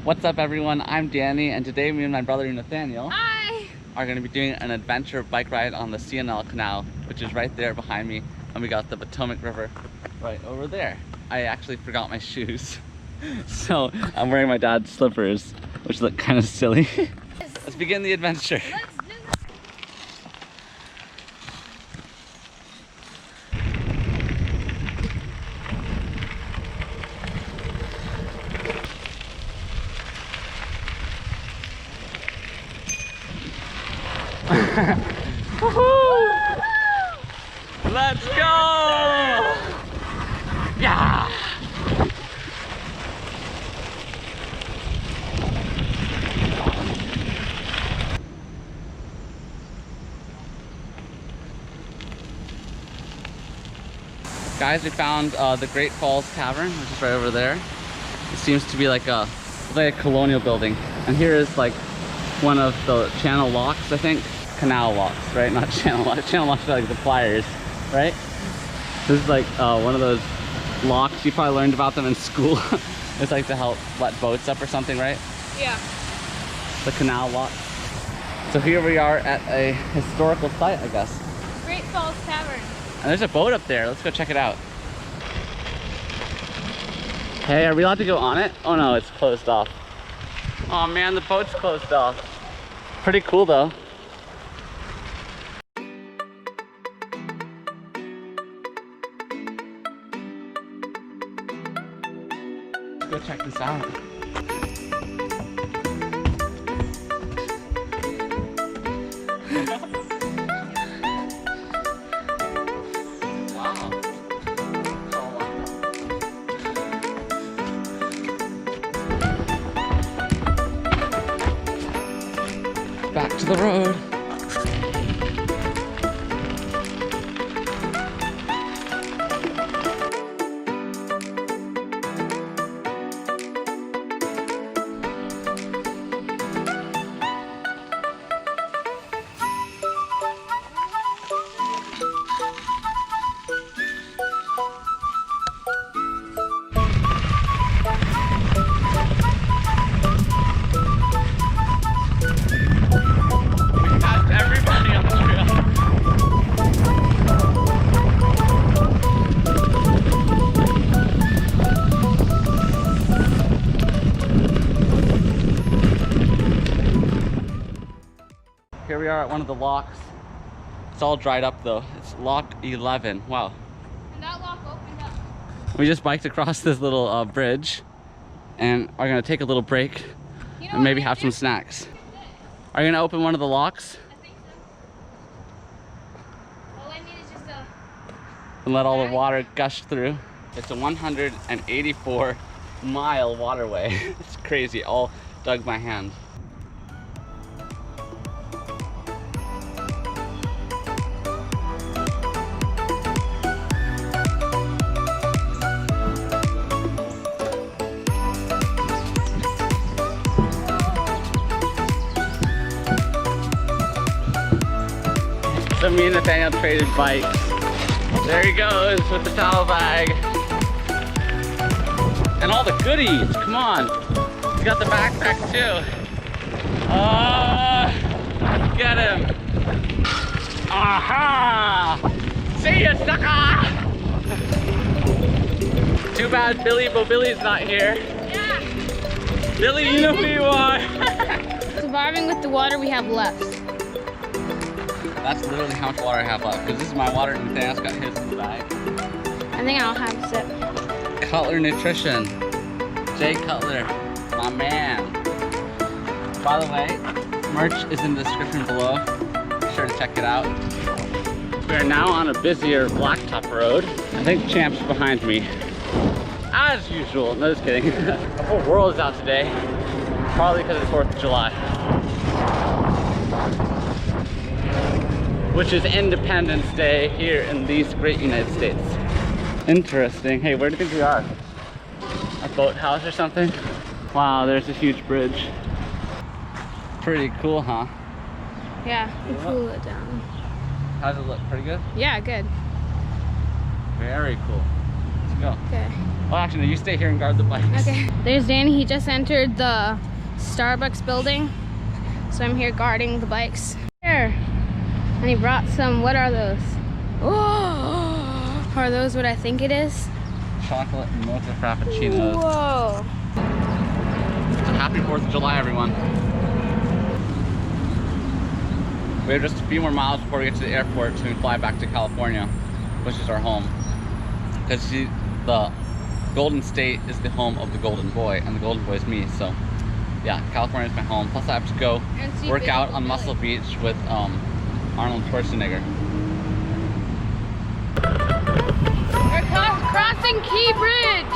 What's up everyone, I'm Danny, and today me and my brother Nathaniel Hi! are going to be doing an adventure bike ride on the canal, which is right there behind me, and we got the Potomac River right over there. I actually forgot my shoes, so I'm wearing my dad's slippers, which look kind of silly. Let's begin the adventure. Let's do this. Let's go! Yeah! Guys, we found the Great Falls Tavern, which is right over there. It seems to be like a colonial building. And here is like one of the channel locks, I think. Canal locks, right? Not channel locks. Channel locks are like the pliers, right? This is like one of those locks. You probably learned about them in school. It's like to help let boats up or something, right? Yeah. The canal lock. So here we are at a historical site, I guess. Great Falls Tavern. And there's a boat up there. Let's go check it out. Hey, are we allowed to go on it? Oh no, it's closed off. Oh man, the boat's closed off. Pretty cool though. Let's go check this out. Back to the road. Here we are at one of the locks. It's all dried up though. It's lock 11. Wow. And that lock opened up. We just biked across this little bridge and are gonna take a little break and maybe have some snacks. Are you gonna open one of the locks? I think so. All I need is just a... And let all the water gush through. It's a 184-mile waterway. It's crazy, all dug by hand. So me and Nathaniel traded bikes. There he goes with the towel bag. And all the goodies, come on. He's got the backpack too. Get him. Aha! See ya, sucker! Too bad Billy Bobilly's not here. Yeah! Billy, you know who you are. Surviving with the water we have left. That's literally how much water I have left, because this is my water and Nathaniel's got his in the bag. I think I'll have a sip. Cutler Nutrition. Jay Cutler, my man. By the way, merch is in the description below. Be sure to check it out. We are now on a busier blacktop road. I think Champ's behind me. As usual, no just kidding. The whole world is out today. Probably because it's 4th of July. Which is Independence Day here in these great United States. Interesting. Hey, where do you think we are? A boathouse or something? Wow, there's a huge bridge. Pretty cool, huh? Yeah, you cool it down. How's it look? Pretty good? Yeah, good. Very cool. Go. Okay. Well, actually, no, you stay here and guard the bikes. Okay. There's Danny. He just entered the Starbucks building. So I'm here guarding the bikes. There. And he brought some, what are those? Oh, are those what I think it is? Chocolate mocha frappuccinos. Whoa. Happy 4th of July, everyone. We have just a few more miles before we get to the airport so we can fly back to California, which is our home. Because the Golden State is the home of the Golden Boy, and the Golden Boy is me, so yeah, California is my home. Plus I have to go work out on Muscle Beach with Arnold Schwarzenegger. We're crossing Key Bridge.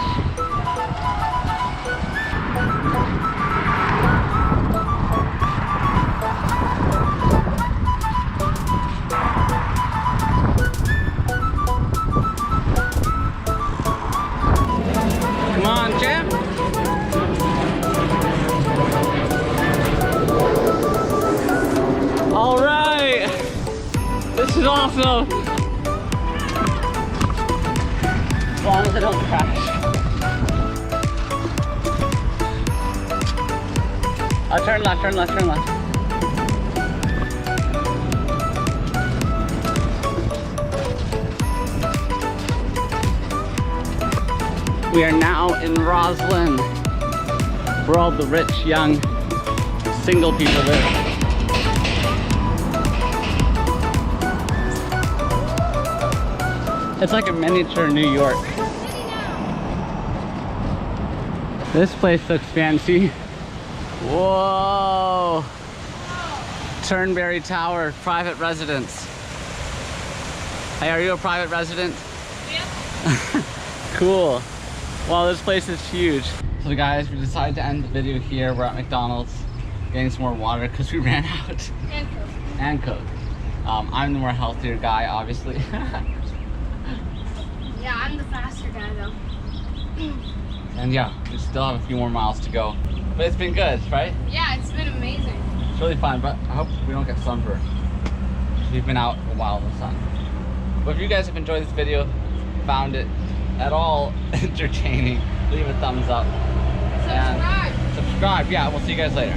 Come on, champ. All right. This is awesome. As long as I don't crash. Turn left, turn left, turn left. We are now in Roslin, where all the rich, young, single people live. It's like a miniature New York. This place looks fancy. Whoa! Turnberry Tower, private residence. Hey, are you a private resident? Yep. Cool. Wow, this place is huge. So guys, we decided to end the video here. We're at McDonald's getting some more water because we ran out. And Coke. And Coke. I'm the more healthier guy, obviously. Yeah, I'm the faster guy though. And yeah, we still have a few more miles to go. But it's been good, right? Yeah, it's been amazing. It's really fun, but I hope we don't get sunburned. We've been out a while in the sun. But if you guys have enjoyed this video, found it at all entertaining, leave a thumbs up. Subscribe. And subscribe. Yeah, we'll see you guys later.